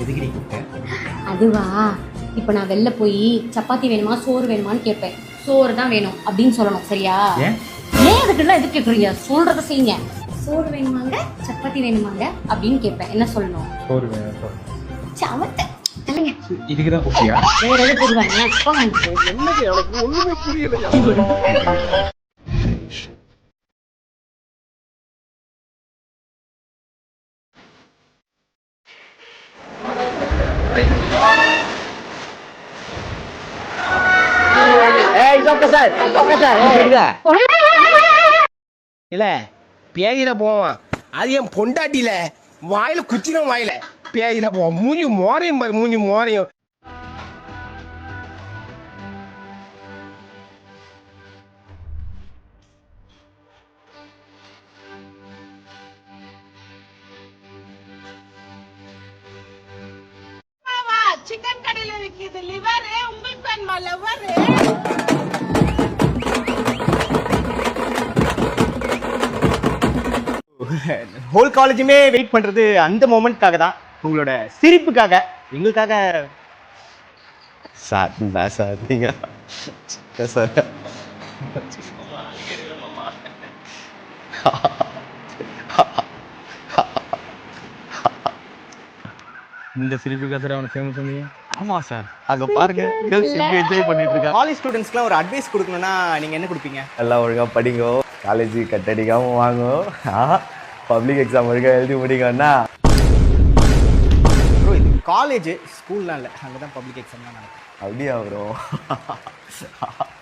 எதுக்கிடி கூப்பிட்டேன்? அதுவா, இப்போ நான் வெளில போய் சப்பாத்தி வேணுமா சோறு வேணுமான்னு கேட்பேன். சோறு தான் வேணும் அப்படின்னு சொல்லணும், சரியா? ஏன் அதுக்கெல்லாம் எதுக்கு கேட்குறீங்க? சொல்றத செய்யுங்க. சோறு வேணுமாங்க சப்பாத்தி வேணுமாங்க அப்படின்னு கேட்பேன். என்ன சொல்லணும்? சோறு வேணும் சோறு. சமத்த இல்லைங்க, இதுக்கு தான் கூப்பிட்டியா? வேற எது போடுவாங்க? என்னது எனக்கு ஒண்ணுமே புரியலையா? இல்ல பேயில போவான், அது என் பொண்டாட்டில வாயில குச்சின வாயில பேயில போவான். மூஞ்சி மோரையும் பாரு, மூஞ்சி மோரையும். சிக்கன் கடையில விற்கிது லிவர், உங்களுக்கு வேணுமா லவர்? ஹோல் காலேஜுமே வெயிட் பண்றது அந்த மொமெண்ட்காக தான், உங்களோட சிரிப்புக்காக, எங்களுக்காக. சார் நான் சார் நீங்க சார் இந்த சிரிப்பு கத்துற அவனை ஃபேமஸ் பண்ணி. ஆமா சார், அங்க பாருங்க கேர்ள்ஸ் எப்படி என்ஜாய் பண்ணிட்டு இருக்காங்க. காலேஜ் ஸ்டூடெண்ட்ஸ்க்குலாம் ஒரு அட்வைஸ் கொடுக்கணும்னா நீங்க என்ன கொடுப்பீங்க? எல்லாம் ஒழுங்கா படிங்கோ, காலேஜ் கட்டடிக்காம வாங்கோ, பப்ளிக் எக்ஸாம் ஒழுங்கா எழுதி முடிங்கன்னா. ப்ரோ இது காலேஜ், ஸ்கூல்லாம் இல்லை, அங்கே தான் பப்ளிக் எக்ஸாம்லாம் நடக்கும். அப்படியா ப்ரோ?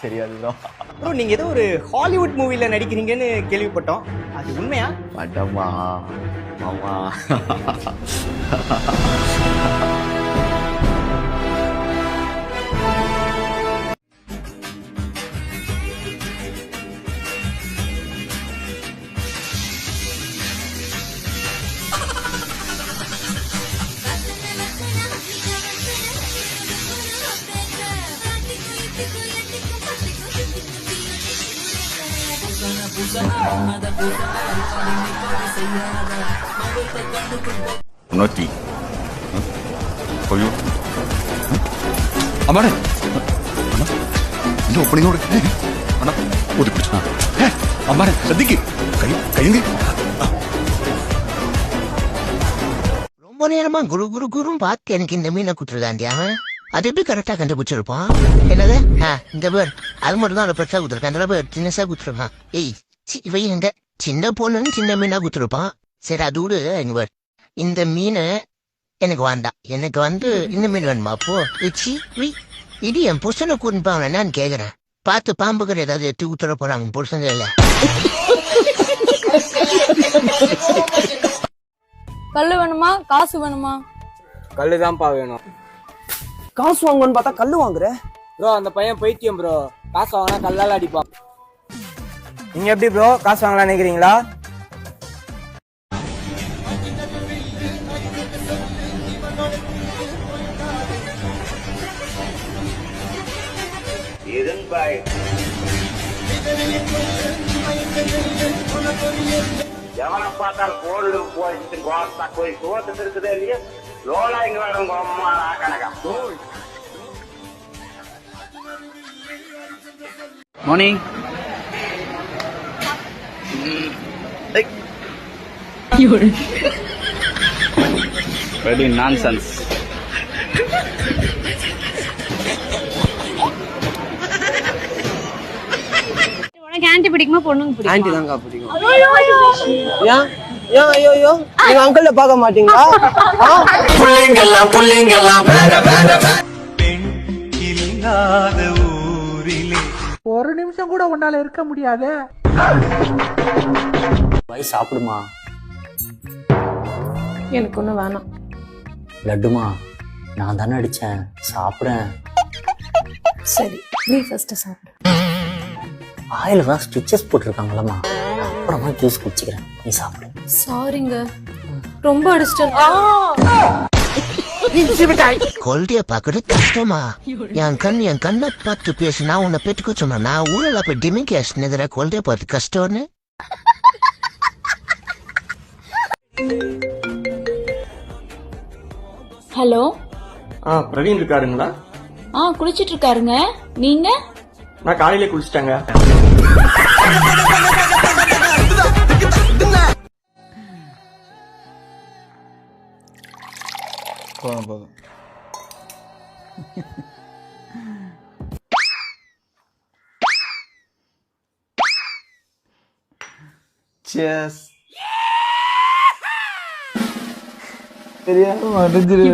தெரியாது ப்ரோ. ப்ரோ நீங்க ஏதோ ஒரு ஹாலிவுட் மூவில நடிக்கிறீங்கன்னு கேள்விப்பட்டோம், அது உண்மையா? பட்டம்மா மாமா. Noti. Koyo. Amare. Ini opening udah. Anak, udah percaya. Amare, sedikit. Kayu. ரொம்ப நேரமா குரு குரு குரும் பார்த்து எனக்கு இந்த மீனை குத்துருதாண்டி அவன். அது எப்படி கரெக்டா கண்டுபிடிச்சிருப்பான்? என்னது இந்த பேர் அது மட்டும் தான் பெருசா குத்துருக்கான், அந்த பேர் சின்னசா குத்துருக்கான். ஏய் இவை எங்க சின்ன பொண்ணுன்னு சின்ன மீனா குத்துருப்பான். சரி அது விடு, எங்க பேர் இந்த மீனை எனக்கு வேண்டாம், எனக்கு வந்து இந்த மீன் வேணுமா? அப்போ இது என் புருஷனை கூட்டின்னு போவான் என்னன்னு கேக்குறேன். பார்த்து பாம்புக்கிற ஏதாவது எட்டு குத்துற போறாங்க புருஷங்க இல்ல. கல்லு வேணுமா காசு வேணுமா? கல்லு தான்ப்பா வேணும். காசு வாங்கணும்னு பார்த்தா கல்லு வாங்குற ப்ரோ, அந்த பையன் பைத்தியம் ப்ரோ. காசு வாங்கினா கல்லால அடிப்பான். நீங்க எப்படி ப்ரோ காசு வாங்கலாம் நினைக்கிறீங்களா? எவனை பார்த்தால் கோல்டு போயிட்டு கோத்தா போய் சோத்து இருக்குதே இல்லையா, லோலா இங்க வேணும் அம்மா கணக்கா. Morning. Very nonsense. உனக்கு ஆன்ட்டி பிடிக்குமா பொண்ணுங்க பிடிக்குமா? ஆன்ட்டி தாங்க பிடிக்கும். ஏன் ஏன் ஐயோ ஐயோ நீங்க அங்கிள்ல பார்க்க மாட்டீங்களா? ஒரு நிமிஷம் கூட உன்னால இருக்க முடியாது. சாப்பிடுமா? எனக்கு ஒண்ணு வேணாம். லட்டுமா நான் தானே அடிச்சேன், சாப்பிடேன். சரி நீ ஃபர்ஸ்ட் சாப்பிடு. ஆயில தான் ஸ்டிச்சஸ் போட்டிருக்காங்களம்மா, அப்புறமா ஜூஸ் குடிச்சுக்கிறேன், நீ சாப்பிடு. சாரிங்க ரொம்ப அடிச்சிட்டேன். குழந்தைய பாக்குறது கஷ்டமா? என் கண்ணை பார்த்து பேசு, நான் உன்னை பெற்றுக்க சொன்னேன். நான் ஊழல போய் டிமிங் கேஸ் எதிராக குழந்தைய பார்த்து கஷ்டம்னு. ஹலோ. பிரவீன் இருக்காருங்களா? குளிச்சிட்டு இருக்காருங்க. நீங்க? நான் காலையிலே குளிச்சிட்டாங்க. போதும். Cheers. தெரியாம மறைஞ்சிரு